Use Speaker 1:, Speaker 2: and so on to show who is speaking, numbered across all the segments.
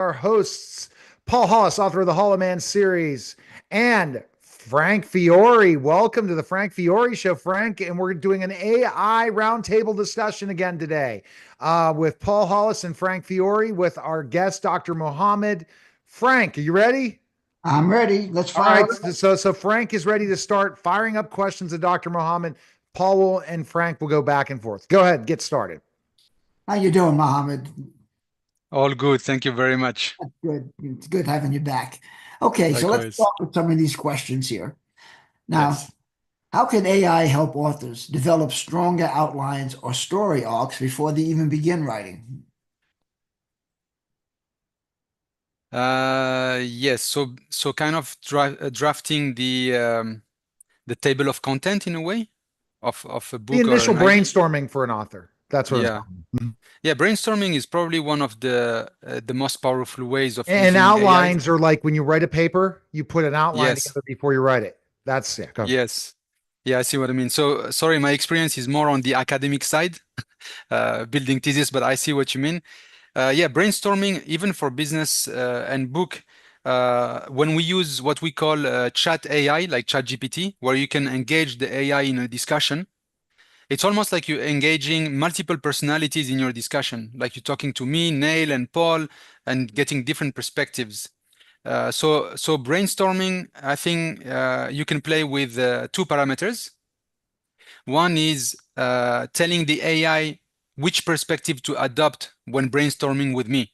Speaker 1: Our hosts, Paul Hollis, author of the Hollow Man series, and Frank Fiore. Welcome to the Frank Fiore Show, Frank. And we're doing an AI roundtable discussion again today with Paul Hollis and Frank Fiore with our guest, Dr. Mohhamed. Frank, are you ready?
Speaker 2: I'm ready. Let's
Speaker 1: All
Speaker 2: fire.
Speaker 1: right. So Frank is ready to start firing up questions of Dr. Mohhamed. Paul will, and Frank will go back and forth. Go ahead, get started.
Speaker 2: How you doing, Mohammed?
Speaker 3: All good. Thank you very much.
Speaker 2: Good. It's good having you back. Okay, so let's
Speaker 3: Likewise.
Speaker 2: start with some of these questions here. Now,
Speaker 3: Yes.
Speaker 2: how can AI help authors develop stronger outlines or story arcs before they even begin writing?
Speaker 3: Yes. So kind of drafting the table of content in a way of a
Speaker 1: The
Speaker 3: book or
Speaker 1: initial
Speaker 3: an idea.
Speaker 1: brainstorming for an author. That's what it's
Speaker 3: Yeah.
Speaker 1: called.
Speaker 3: Yeah. Brainstorming is probably one of the most powerful ways of
Speaker 1: And
Speaker 3: using AI.
Speaker 1: outlines are like when you write a paper, you put an outline
Speaker 3: Yes.
Speaker 1: together before you write it. That's yeah. Go.
Speaker 3: Yes. Yeah. I see what I mean. So sorry, my experience is more on the academic side, building thesis, but I see what you mean. Yeah, brainstorming, even for business and book, when we use what we call chat AI, like ChatGPT, where you can engage the AI in a discussion, it's almost like you're engaging multiple personalities in your discussion, like you're talking to me, Neil, and Paul, and getting different perspectives. So brainstorming, I think you can play with two parameters. One is telling the AI which perspective to adopt when brainstorming with me.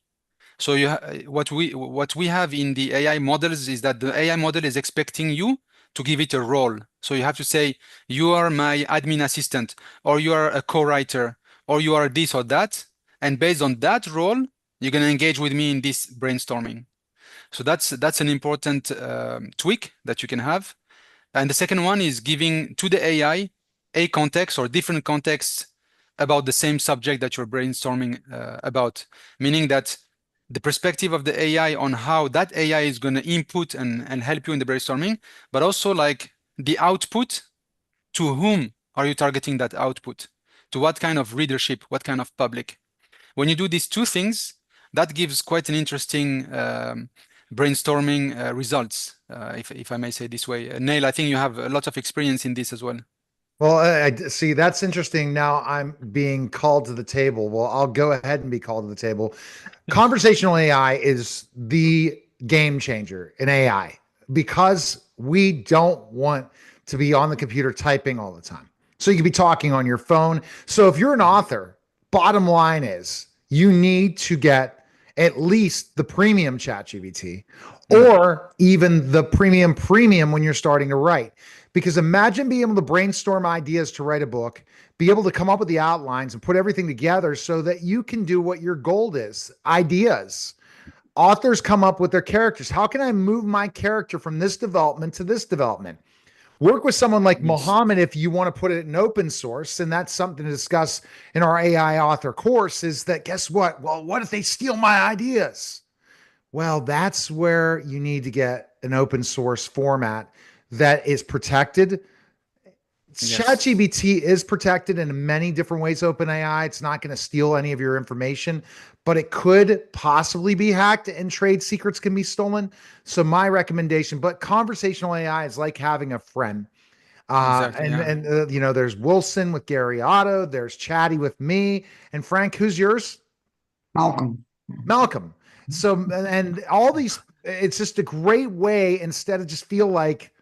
Speaker 3: So what we have in the AI models is that the AI model is expecting you to give it a role. So you have to say, you are my admin assistant, or you are a co-writer, or you are this or that. And based on that role, you're going to engage with me in this brainstorming. So that's an important tweak that you can have. And the second one is giving to the AI a context or different contexts about the same subject that you're brainstorming about, meaning that the perspective of the AI on how that AI is going to input and help you in the brainstorming, but also like the output, to whom are you targeting that output? To what kind of readership, what kind of public? When you do these two things, that gives quite an interesting brainstorming results, if I may say this way. Neil, I think you have a lot of experience in this as well.
Speaker 1: Well, I see. That's interesting. Now I'm being called to the table. Well, I'll go ahead and be called to the table. Conversational AI is the game changer in AI because we don't want to be on the computer typing all the time. So you can be talking on your phone. So if you're an author, bottom line is you need to get at least the premium chat GBT or even the premium when you're starting to write. Because imagine being able to brainstorm ideas to write a book, be able to come up with the outlines and put everything together so that you can do what your goal is. Ideas. Authors come up with their characters. How can I move my character from this development to this development? Work with someone like
Speaker 3: Yes.
Speaker 1: Mohhamed if you want to put it in open source. And that's something to discuss in our AI author course is that guess what? Well, what if they steal my ideas? Well, that's where you need to get an open source format that is protected.
Speaker 3: Yes.
Speaker 1: ChatGPT is protected in many different ways. OpenAI, it's not going to steal any of your information, but it could possibly be hacked and trade secrets can be stolen. So my recommendation, but conversational AI is like having a friend.
Speaker 3: Exactly. Yeah.
Speaker 1: You know, there's Wilson with Gary Otto, there's Chatty with me, and Frank, who's yours?
Speaker 2: Malcolm.
Speaker 1: Malcolm. So, and all these, it's just a great way instead of just feel like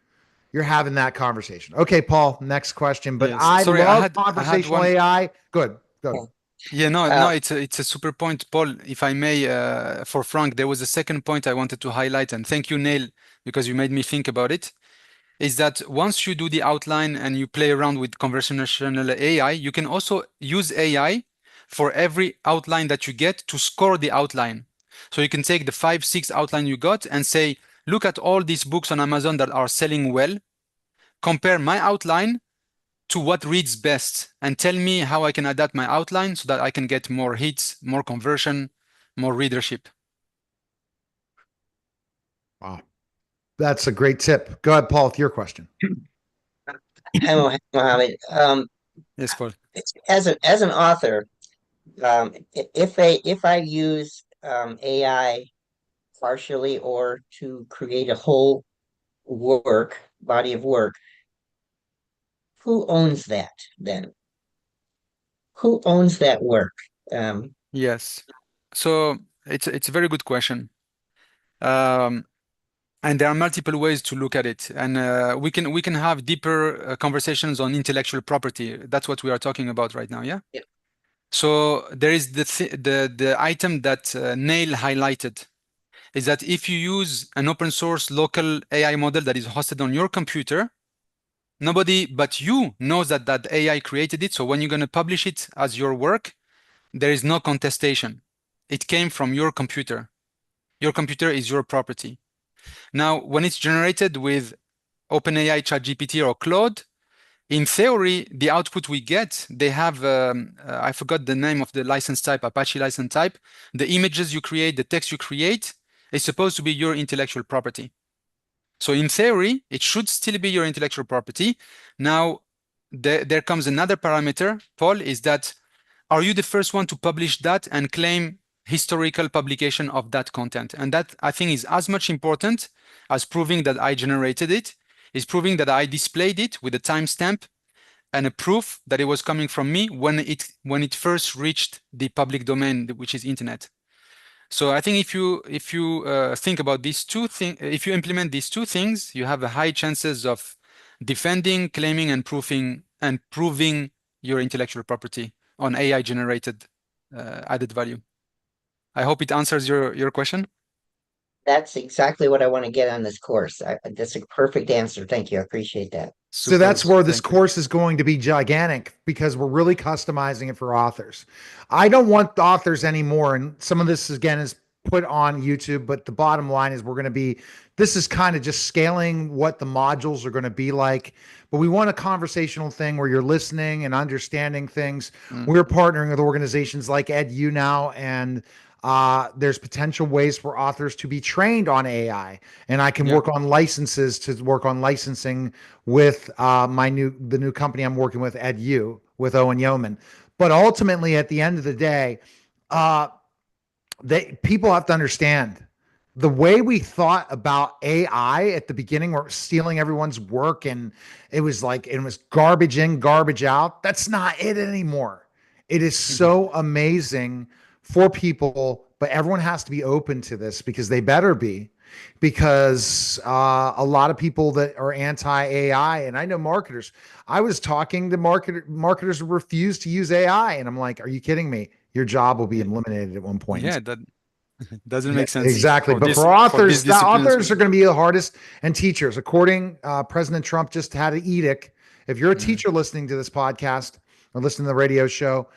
Speaker 1: you're having that conversation. Okay, Paul, next question. But
Speaker 3: Yes.
Speaker 1: I
Speaker 3: Sorry,
Speaker 1: love
Speaker 3: I had
Speaker 1: conversational
Speaker 3: one.
Speaker 1: AI. Good, good.
Speaker 3: Yeah, no,
Speaker 4: Uh,
Speaker 3: no, it's a super point, Paul. If I may, for Frank, there was a second point I wanted to highlight, and thank you, Neil, because you made me think about it. Is that once you do the outline and you play around with conversational AI, you can also use AI for every outline that you get to score the outline. So you can take the 5, 6 outline you got and say, look at all these books on Amazon that are selling well, compare my outline to what reads best, and tell me how I can adapt my outline so that I can get more hits, more conversion, more readership.
Speaker 1: Wow. That's a great tip. Go ahead, Paul, with your question.
Speaker 4: Hi, Mohammed.
Speaker 3: Yes, Paul.
Speaker 4: As an author, if I use AI partially or to create a whole body of work, who owns that then? Who owns that work?
Speaker 3: Yes. So it's a very good question. Um, and there are multiple ways to look at it, and we can have deeper conversations on intellectual property. That's what we are talking about right now, yeah?
Speaker 4: Yeah.
Speaker 3: So there is the item that Neil highlighted is that if you use an open source local AI model that is hosted on your computer, nobody but you knows that that AI created it. So when you're going to publish it as your work, there is no contestation. It came from your computer. Your computer is your property. Now, when it's generated with OpenAI, ChatGPT, or Claude, in theory, the output we get, they have, I forgot the name of the license type, Apache license type. The images you create, the text you create, is supposed to be your intellectual property. So in theory, it should still be your intellectual property. Now, there comes another parameter, Paul, is that are you the first one to publish that and claim historical publication of that content? And that, I think, is as much important as proving that I generated it, is proving that I displayed it with a timestamp and a proof that it was coming from me when it first reached the public domain, which is internet. So I think if you think about these two things, if you implement these two things, you have a high chances of defending, claiming, and proving your intellectual property on AI generated added value. I hope it answers your question.
Speaker 4: That's exactly what I want to get on this course. That's a perfect answer. Thank you. I appreciate that.
Speaker 1: So that's
Speaker 3: Super.
Speaker 1: where this
Speaker 3: Thank you.
Speaker 1: course is going to be gigantic because we're really customizing it for authors. I don't want authors anymore. And some of this, again, is put on YouTube, but the bottom line is this is kind of just scaling what the modules are going to be like. But we want a conversational thing where you're listening and understanding things. We're partnering with organizations like EdU now, and there's potential ways for authors to be trained on AI, and I can work on licenses to work on licensing with the new company I'm working with, EdU, with Owen Yeoman. But ultimately, at the end of the day, people have to understand the way we thought about AI at the beginning, where it was stealing everyone's work and it was garbage in, garbage out. That's not it anymore. It is so amazing for people, but everyone has to be open to this because they better be, because a lot of people that are anti-AI, and I know marketers, I was talking to marketers who refuse to use AI, and I'm like, are you kidding me? Your job will be eliminated at one point.
Speaker 3: Yeah, that doesn't make sense.
Speaker 1: Exactly. But for authors, authors are going to be the hardest, and teachers. According, President Trump just had an edict. If you're a teacher listening to this podcast or listening to the radio show,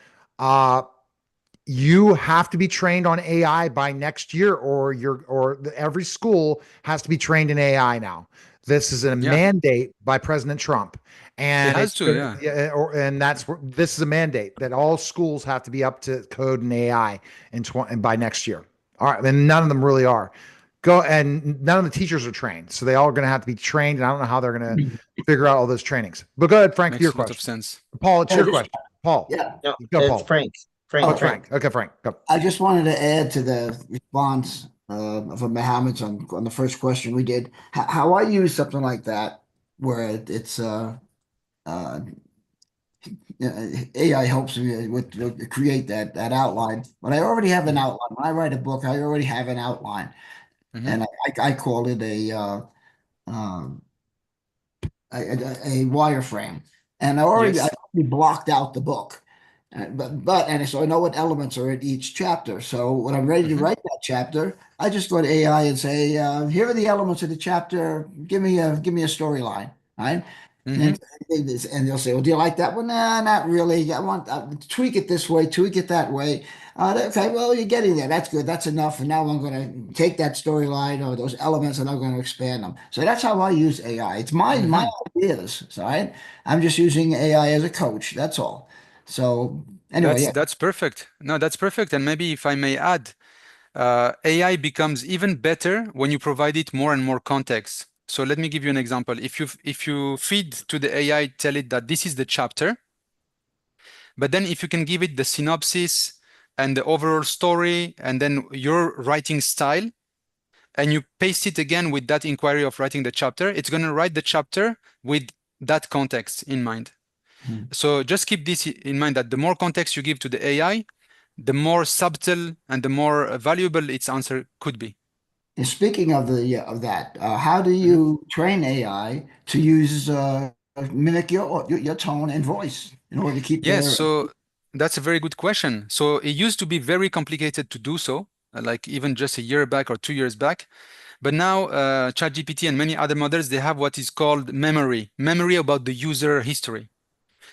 Speaker 1: you have to be trained on AI by next year, or every school has to be trained in AI now. This is a mandate by President Trump, and
Speaker 3: it has to,
Speaker 1: this is a mandate that all schools have to be up to code in AI and by next year. All right, and none of them really are. And none of the teachers are trained, so they all are going to have to be trained. And I don't know how they're going to figure out all those trainings. But go ahead, Frank.
Speaker 3: Makes
Speaker 1: your
Speaker 3: a lot
Speaker 1: question.
Speaker 3: of sense.
Speaker 1: Paul, it's your question. Paul.
Speaker 2: Yeah.
Speaker 4: No,
Speaker 1: Go,
Speaker 4: it's
Speaker 1: Paul.
Speaker 4: Frank.
Speaker 1: Frank. Okay, Frank. Go.
Speaker 2: I just wanted to add to the response of Mohhamed's on the first question we did. How I use something like that, where it's AI helps me with create that outline. But I already have an outline. When I write a book, I already have an outline, and I call it a wireframe. And I already blocked out the book. So I know what elements are in each chapter. So when I'm ready to write that chapter, I just go to AI and say, here are the elements of the chapter. Give me a storyline, right? And they'll say, well, do you like that one? Nah, not really. I want tweak it this way, tweak it that way. Okay, well, you're getting there. That's good. That's enough. And now I'm going to take that storyline or those elements and I'm going to expand them. So that's how I use AI. It's my ideas, right? I'm just using AI as a coach. That's all. So anyway,
Speaker 3: that's perfect. No, that's perfect. And maybe if I may add, AI becomes even better when you provide it more and more context. So let me give you an example. If you feed to the AI, tell it that this is the chapter, but then if you can give it the synopsis and the overall story and then your writing style, and you paste it again with that inquiry of writing the chapter, it's going to write the chapter with that context in mind. So just keep this in mind, that the more context you give to the AI, the more subtle and the more valuable its answer could be.
Speaker 2: And speaking of that, how do you train AI to use mimic your tone and voice in order to keep
Speaker 3: Yes,
Speaker 2: their
Speaker 3: so that's a very good question. So it used to be very complicated to do so, like even just a year back or 2 years back. But now ChatGPT and many other models, they have what is called memory about the user history.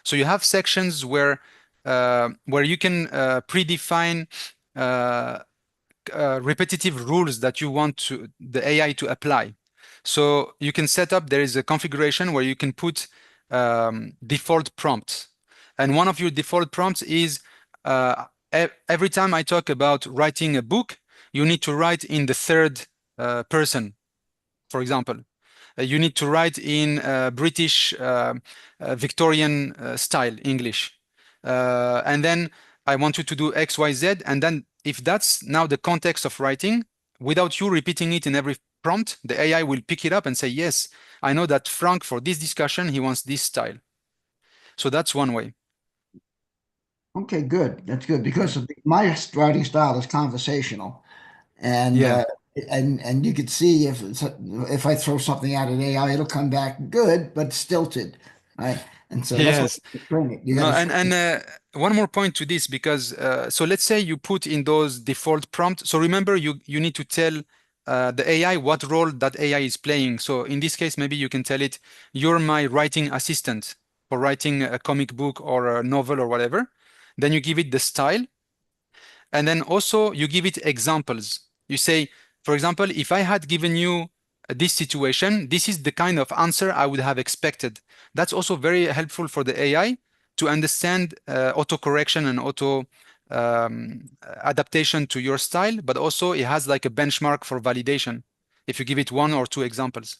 Speaker 3: So you have sections where you can predefine repetitive rules that you want the AI to apply. So you can set up, there is a configuration where you can put default prompts. And one of your default prompts is every time I talk about writing a book, you need to write in the third person, for example. You need to write in British Victorian style English. And then I want you to do X, Y, Z. And then if that's now the context of writing, without you repeating it in every prompt, the AI will pick it up and say, yes, I know that Frank, for this discussion, he wants this style. So that's one way.
Speaker 2: Okay, good. That's good because my writing style is conversational, and
Speaker 3: Yeah.
Speaker 2: And you could see if I throw something out at AI, it'll come back good but stilted, right? And so that's what
Speaker 3: Yes.
Speaker 2: you train it. You
Speaker 3: No,
Speaker 2: got to
Speaker 3: and one more point to this, because so let's say you put in those default prompts. So remember, you need to tell the AI what role that AI is playing. So in this case, maybe you can tell it, you're my writing assistant for writing a comic book or a novel or whatever. Then you give it the style, and then also you give it examples. You say, for example, if I had given you this situation, this is the kind of answer I would have expected. That's also very helpful for the AI to understand auto-correction and auto adaptation to your style, but also it has like a benchmark for validation if you give it 1 or 2 examples.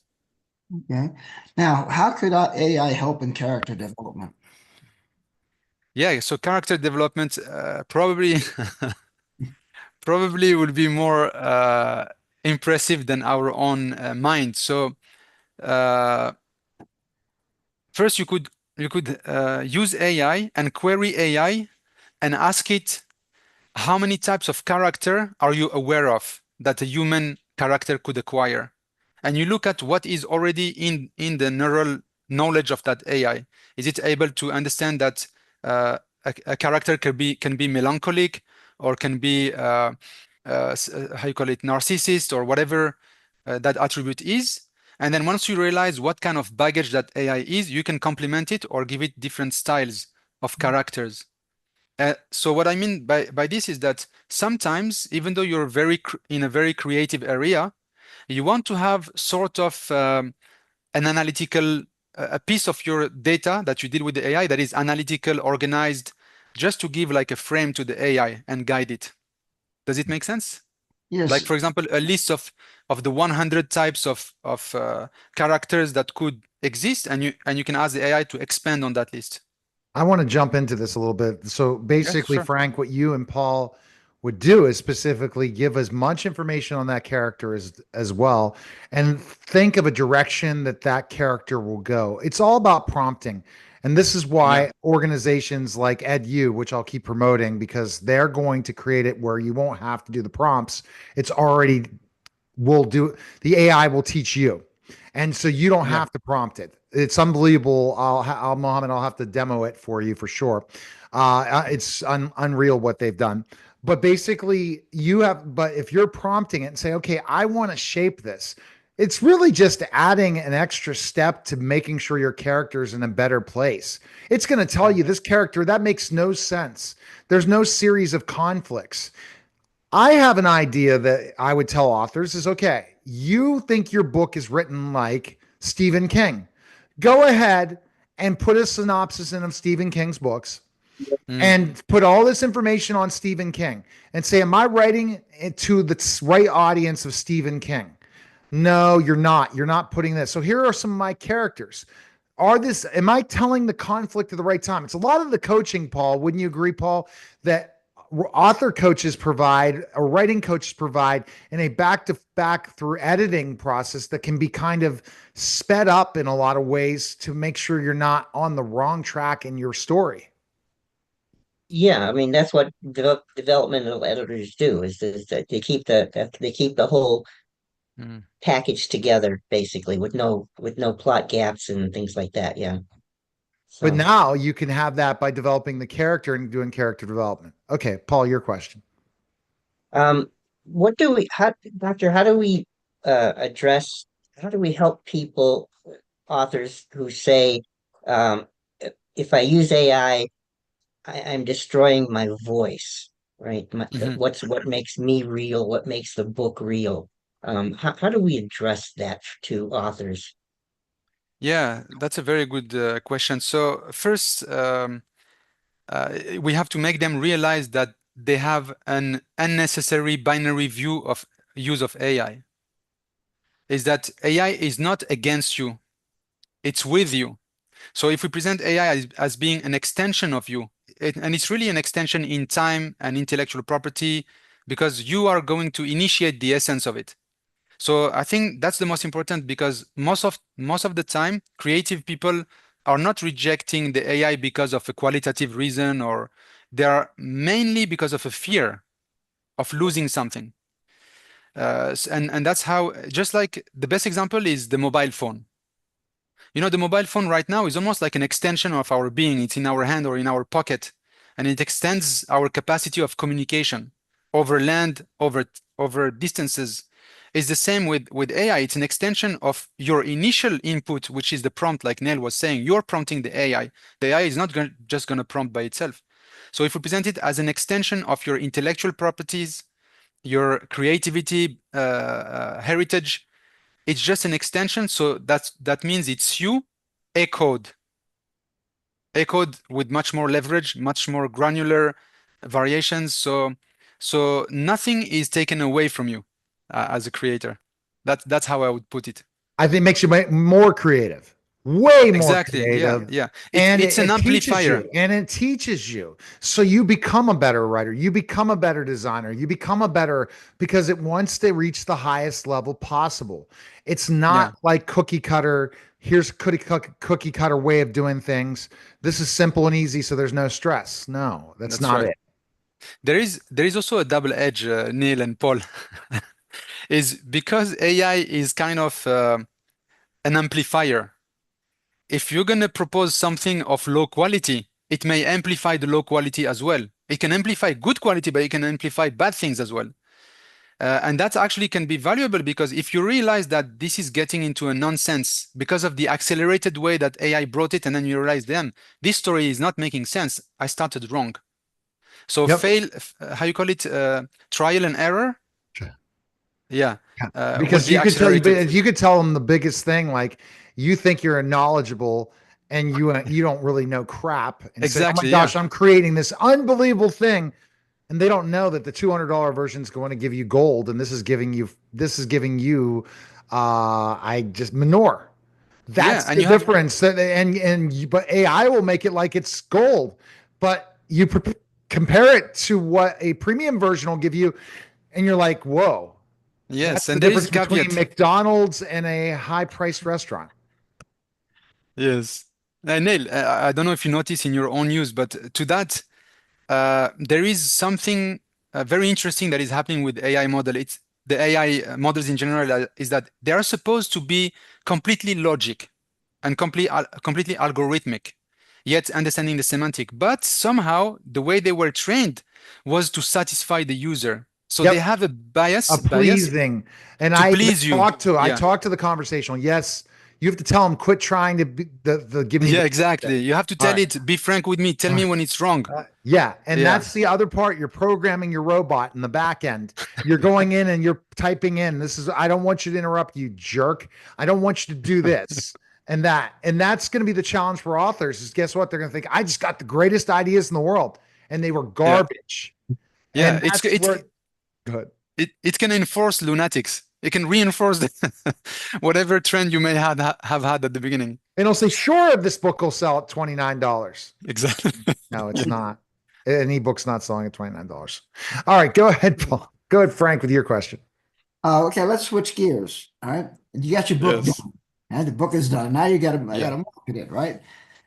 Speaker 2: Okay. Now, how could AI help in character development?
Speaker 3: Yeah, so character development probably will be more impressive than our own mind. So first, you could use AI and query AI and ask it, how many types of character are you aware of that a human character could acquire? And you look at what is already in the neural knowledge of that AI. Is it able to understand that a character can be melancholic, or can be how you call it, narcissist, or whatever that attribute is? And then once you realize what kind of baggage that AI is, you can complement it or give it different styles of characters. So what I mean by this is that sometimes, even though you're in a very creative area, you want to have sort of an analytical, a piece of your data that you did with the AI that is analytical, organized, just to give like a frame to the AI and guide it. Does it make sense?
Speaker 2: Yes.
Speaker 3: Like, for example, a list of the 100 types of characters that could exist, and you can ask the AI to expand on that list.
Speaker 1: I want to jump into this a little bit. So basically,
Speaker 3: sure.
Speaker 1: Frank, what you and Paul would do is specifically give as much information on that character as well, and think of a direction that that character will go. It's all about prompting. And this is why organizations like EdU, which I'll keep promoting, because they're going to create it where you won't have to do the prompts. It's already the AI will teach you. And so you don't have to prompt it. It's unbelievable. Mohhamed, I'll have to demo it for you for sure. It's unreal what they've done. But basically, but if you're prompting it and say, okay, I want to shape this, it's really just adding an extra step to making sure your character's in a better place. It's going to tell you this character, that makes no sense. There's no series of conflicts. I have an idea that I would tell authors is, okay, you think your book is written like Stephen King. Go ahead and put a synopsis in of Stephen King's books and put all this information on Stephen King and say, am I writing it to the right audience of Stephen King? No, you're not. You're not putting this. So here are some of my characters. Am I telling the conflict at the right time? It's a lot of the coaching, Paul. Wouldn't you agree, Paul, that author coaches provide, or writing coaches provide, in a back-to-back through editing process that can be kind of sped up in a lot of ways to make sure you're not on the wrong track in your story.
Speaker 4: Yeah, I mean that's what developmental editors do is that they keep the whole
Speaker 3: Mm.
Speaker 4: package together basically with no plot gaps and things like that. Yeah.
Speaker 1: But
Speaker 4: So
Speaker 1: now you can have that by developing the character and doing character development. Okay, Paul, your question.
Speaker 4: what do we how Doctor, how do we address how do we help people, authors who say um if I use AI, I'm destroying my voice, right?
Speaker 3: Mhm.
Speaker 4: What makes me real? What makes the book real? How do we address that to authors?
Speaker 3: Yeah, that's a very good question. So first, we have to make them realize that they have an unnecessary binary view of use of AI. Is that AI is not against you, it's with you. So if we present AI as being an extension of you, and it's really an extension in time and intellectual property, because you are going to initiate the essence of it. So I think that's the most important, because most of the time, creative people are not rejecting the AI because of a qualitative reason, or they are mainly because of a fear of losing something. And that's how, just like the best example is the mobile phone. You know, the mobile phone right now is almost like an extension of our being. It's in our hand or in our pocket, and it extends our capacity of communication over land, over distances. It's the same with AI. It's an extension of your initial input, which is the prompt, like Neil was saying. You're prompting the AI. The AI is not just going to prompt by itself. So if we present it as an extension of your intellectual properties, your creativity, heritage, it's just an extension. So that means it's you echoed with much more leverage, much more granular variations. So nothing is taken away from you as a creator. That's how I would put it.
Speaker 1: I think it makes you more creative, way more
Speaker 3: Exactly. Yeah.
Speaker 1: creative.
Speaker 3: Yeah.
Speaker 1: And
Speaker 3: It's an
Speaker 1: it teaches
Speaker 3: amplifier.
Speaker 1: you, and it teaches you. So you become a better writer. You become a better designer. You become a better, because it wants to reach the highest level possible. It's
Speaker 3: Yeah.
Speaker 1: not like cookie cutter. Here's cookie cutter way of doing things. This is simple and easy, so there's no stress. No, that's
Speaker 3: That's
Speaker 1: not
Speaker 3: right.
Speaker 1: it.
Speaker 3: There is also a double edge, Neil and Paul, is because AI is kind of an amplifier. If you're going to propose something of low quality, it may amplify the low quality as well. It can amplify good quality, but it can amplify bad things as well. And that actually can be valuable, because if you realize that this is getting into a nonsense because of the accelerated way that AI brought it, and then you realize, damn, this story is not making sense. I started wrong. So
Speaker 1: Yep.
Speaker 3: how you call it, trial and error? Yeah, would
Speaker 1: Because
Speaker 3: be accelerated.
Speaker 1: you could tell them the biggest thing, like you think you're knowledgeable and you don't really know crap, and say, "Oh my
Speaker 3: Exactly. Yeah.
Speaker 1: gosh, I'm creating this unbelievable thing," and they don't know that the $200 version is going to give you gold, and this is giving you I just manure.
Speaker 3: Yeah,
Speaker 1: That's
Speaker 3: and
Speaker 1: the
Speaker 3: you have
Speaker 1: difference. But AI will make it like it's gold, but you compare it to what a premium version will give you, and you're like, whoa.
Speaker 3: yes,
Speaker 1: That's the
Speaker 3: and there is
Speaker 1: difference
Speaker 3: a
Speaker 1: between
Speaker 3: caveat.
Speaker 1: McDonald's and a high-priced restaurant.
Speaker 3: Yes. Neil, I don't know if you notice in your own news, but to that, there is something very interesting that is happening with AI model. It's the AI models in general, is that they are supposed to be completely logic and completely algorithmic, yet understanding the semantic. But somehow the way they were trained was to satisfy the user. So they
Speaker 1: Yep,
Speaker 3: have a
Speaker 1: a
Speaker 3: bias
Speaker 1: pleasing. And
Speaker 3: to please you.
Speaker 1: I
Speaker 3: Yeah.
Speaker 1: talk to the conversational. Yes, you have to tell them quit trying to be, the give me
Speaker 3: Yeah,
Speaker 1: the
Speaker 3: exactly. You have to
Speaker 1: all
Speaker 3: tell
Speaker 1: right.
Speaker 3: it, be frank with me, tell me when it's wrong.
Speaker 1: Yeah, and
Speaker 3: Yeah.
Speaker 1: that's the other part. You're programming your robot in the back end. You're going in and you're typing in, this is, I don't want you to interrupt, you jerk. I don't want you to do this and that. And that's going to be the challenge for authors is, guess what? They're going to think, I just got the greatest ideas in the world, and they were
Speaker 3: Yeah.
Speaker 1: garbage.
Speaker 3: Yeah.
Speaker 1: And that's where, good.
Speaker 3: It can enforce lunatics. It can reinforce whatever trend you may have had at the beginning.
Speaker 1: And it'll say, sure, this book will sell at $29.
Speaker 3: Exactly.
Speaker 1: No,
Speaker 3: Yeah.
Speaker 1: it's not. An ebook's not selling at $29. All right, go ahead, Paul. Go ahead, Frank, with your question.
Speaker 2: Okay, let's switch gears. All right. You got your book
Speaker 3: Yes.
Speaker 2: done. The book is done. Now you got to
Speaker 3: Yeah.
Speaker 2: market it, right?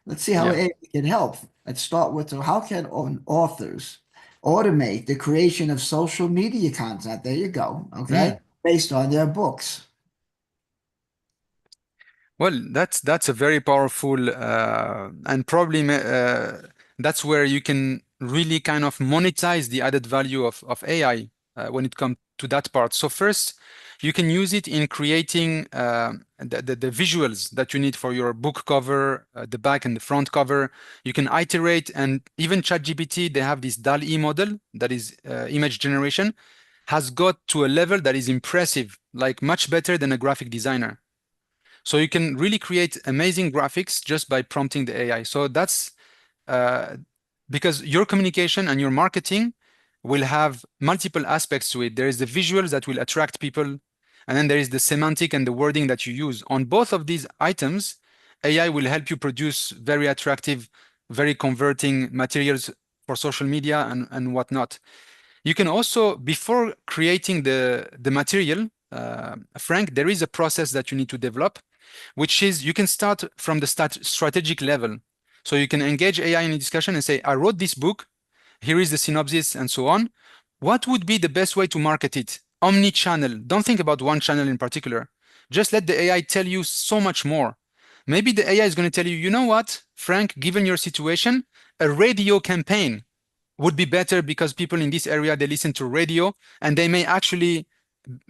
Speaker 2: Let's see how
Speaker 3: Yeah.
Speaker 2: AI can help. Let's start with how can authors automate the creation of social media content? There you go. Okay. Based on their books.
Speaker 3: Well, that's a very powerful and probably that's where you can really kind of monetize the added value of AI when it comes to that part. So first, you can use it in creating the visuals that you need for your book cover, the back and the front cover. You can iterate, and even ChatGPT, they have this DALL-E model that is image generation, has got to a level that is impressive, like much better than a graphic designer. So you can really create amazing graphics just by prompting the AI. So that's because your communication and your marketing will have multiple aspects to it. There is the visuals that will attract people, and then there is the semantic and the wording that you use. On both of these items, AI will help you produce very attractive, very converting materials for social media and whatnot. You can also, before creating the material, Frank, there is a process that you need to develop, which is you can start from the strategic level. So you can engage AI in a discussion and say, I wrote this book, here is the synopsis and so on. What would be the best way to market it? Omni-channel. Don't think about one channel in particular. Just let the AI tell you so much more. Maybe the AI is going to tell you, you know what, Frank, given your situation, a radio campaign would be better because people in this area, they listen to radio and they may actually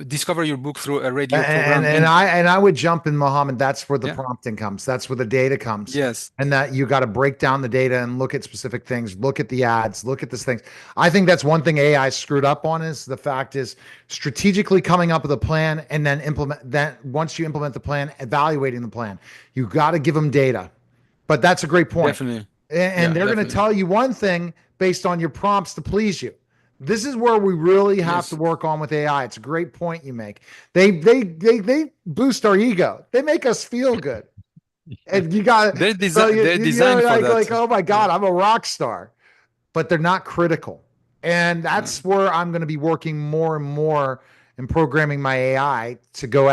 Speaker 3: discover your book through a radio program.
Speaker 1: And I would jump in, Mohhamed. That's where the
Speaker 3: Yeah.
Speaker 1: prompting comes. That's where the data comes.
Speaker 3: Yes.
Speaker 1: And that you got to break down the data and look at specific things, look at the ads, look at these things. I think that's one thing AI screwed up on is the fact is strategically coming up with a plan and then implement that. Once you implement the plan, evaluating the plan, you got to give them data. But that's a great point.
Speaker 3: Definitely.
Speaker 1: And they're going to tell you one thing based on your prompts to please you. This is where we really have to work on with AI. It's a great point you make. They boost our ego. They make us feel good. And you got
Speaker 3: they're designed for that.
Speaker 1: Like, oh my God, I'm a rock star. But they're not critical. And that's where I'm going to be working more and more in programming my AI to go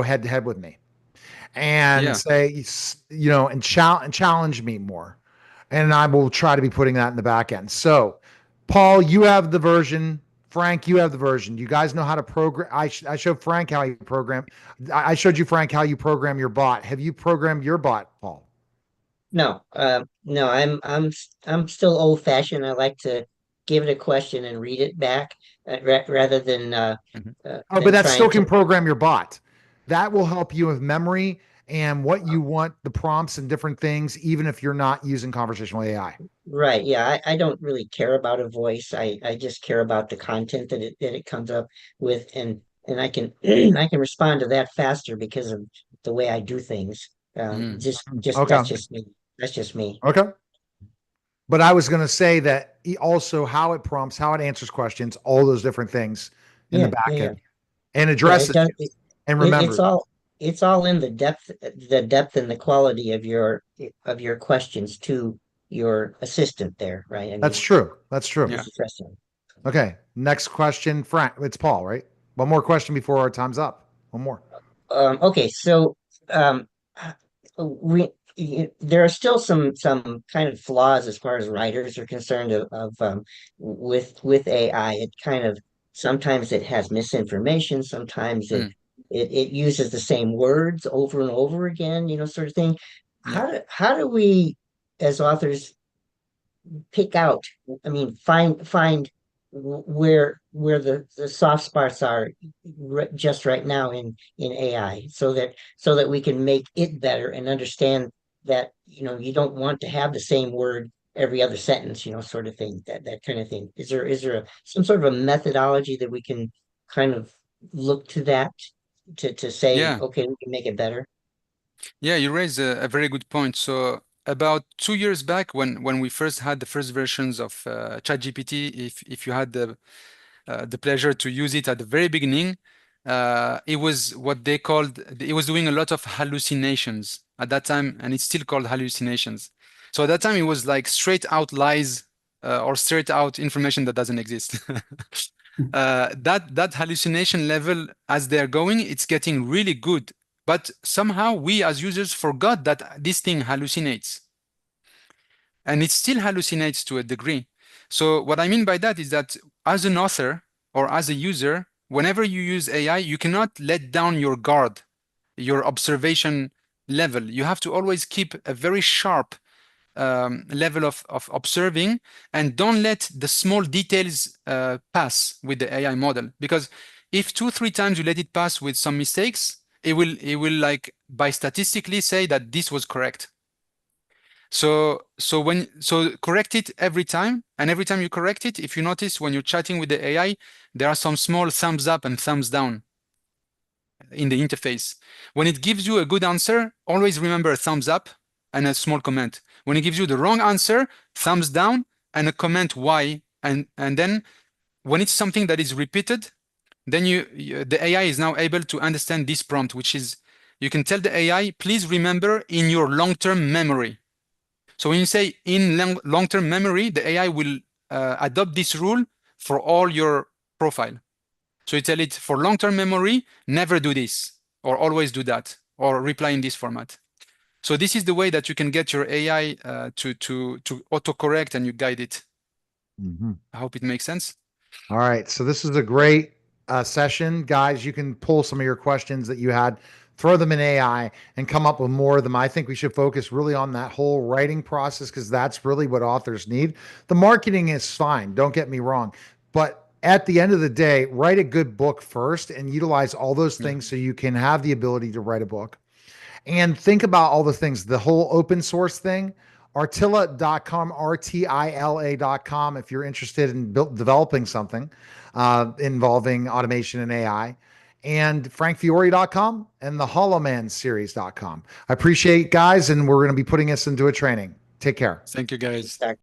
Speaker 1: head to head with me. And say, and challenge me more. And I will try to be putting that in the back end. So Paul, you have the version. Frank, you have the version. You guys know how to program. I showed Frank how you program. I showed you, Frank, how you program your bot. Have you programmed your bot, Paul?
Speaker 4: No, no, I'm still old fashioned. I like to give it a question and read it back rather than
Speaker 1: but that still can program your bot. That will help you with memory and what you want, the prompts and different things, even if you're not using conversational AI.
Speaker 4: Right. Yeah. I don't really care about a voice. I just care about the content that it comes up with, and I can I can respond to that faster because of the way I do things. Just
Speaker 1: Okay.
Speaker 4: That's just me. That's just me.
Speaker 1: Okay. But I was going to say that also how it prompts, how it answers questions, all those different things in the back end, and addresses and remember.
Speaker 4: It's all in the depth and the quality of your questions to your assistant there, right? I mean,
Speaker 1: that's true. That's true.
Speaker 4: Yeah.
Speaker 1: Okay. Next question, Frank. It's Paul, right? One more question before our time's up. One more.
Speaker 4: Okay. So there are still some kind of flaws as far as writers are concerned with AI. It kind of sometimes it has misinformation, sometimes it uses the same words over and over again, sort of thing. How do we as authors pick out, I mean, find where the soft spots are just right now in AI so that we can make it better and understand that you don't want to have the same word every other sentence, sort of thing, that kind of thing. Is there some sort of a methodology that we can kind of look to that to say, okay, we can make it better?
Speaker 3: Yeah, you raise a very good point. So about 2 years back, when we first had the first versions of ChatGPT, if you had the pleasure to use it at the very beginning, it was what they called, it was doing a lot of hallucinations at that time, and it's still called hallucinations. So at that time, it was like straight out lies or straight out information that doesn't exist. That hallucination level, as they're going, it's getting really good. But somehow we as users forgot that this thing hallucinates. And it still hallucinates to a degree. So what I mean by that is that as an author or as a user, whenever you use AI, you cannot let down your guard, your observation level. You have to always keep a very sharp level of observing, and don't let the small details pass with the AI model. Because if 2-3 times you let it pass with some mistakes, it will like by statistically say that this was correct. So correct it every time, and every time you correct it, if you notice when you're chatting with the AI, there are some small thumbs up and thumbs down in the interface. When it gives you a good answer, always remember a thumbs up and a small comment. When it gives you the wrong answer, thumbs down and a comment why. And then when it's something that is repeated, then the AI is now able to understand this prompt, which is, you can tell the AI, please remember in your long-term memory. So when you say in long-term memory, the AI will adopt this rule for all your profile. So you tell it for long-term memory, never do this, or always do that, or reply in this format. So this is the way that you can get your AI to autocorrect and you guide it.
Speaker 1: Mm-hmm.
Speaker 3: I hope it makes sense.
Speaker 1: All right. So this is a great session. Guys, you can pull some of your questions that you had, throw them in AI and come up with more of them. I think we should focus really on that whole writing process because that's really what authors need. The marketing is fine. Don't get me wrong. But at the end of the day, write a good book first and utilize all those things so you can have the ability to write a book. And think about all the things, the whole open source thing, Artilla.com, RTILA.com, if you're interested in developing something involving automation and AI, and FrankFiore.com and the HoloMan series.com. I appreciate it, guys, and we're going to be putting this into a training. Take care.
Speaker 3: Thank you, guys.